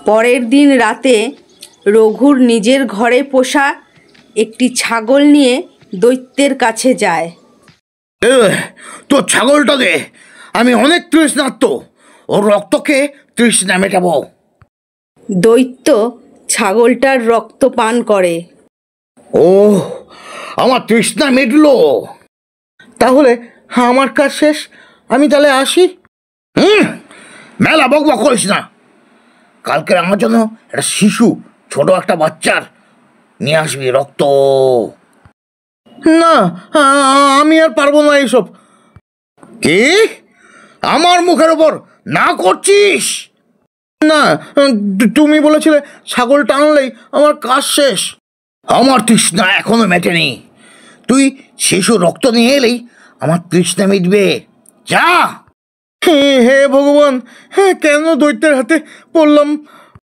পরের দিন রাতে রঘুর নিজের ঘরে পোষা একটি ছাগল নিয়ে দৈত্যের কাছে যায়। তোর ছাগলটা দে, আমি অনেক তৃষ্ণার্ত, ওর রক্তকে তৃষ্ণা মেটাবো। দৈত্য ছাগলটার রক্ত পান করে। ও, আমার তৃষ্ণা মিটলো। তাহলে আমার কাজ শেষ, আমি তাহলে আসি। মেলা বক বক করিস না। কালকে আমার জন্য একটা শিশু, ছোট একটা বাচ্চার নিয়ে আসবি রক্ত। না, আমি আর পারবো না এইসব। কি, আমার মুখের ওপর না করছিস? না, তুমি বলেছিলে ছাগলটা আনলেই আমার কাজ শেষ। আমার তৃষ্ণা এখনো মেটেনি। তুই শিশু রক্ত নিয়ে এলেই আমার তৃষ্ণা মিটবে। যা। হে ভগবান, কেন দৈত্যের হাতে পড়লাম?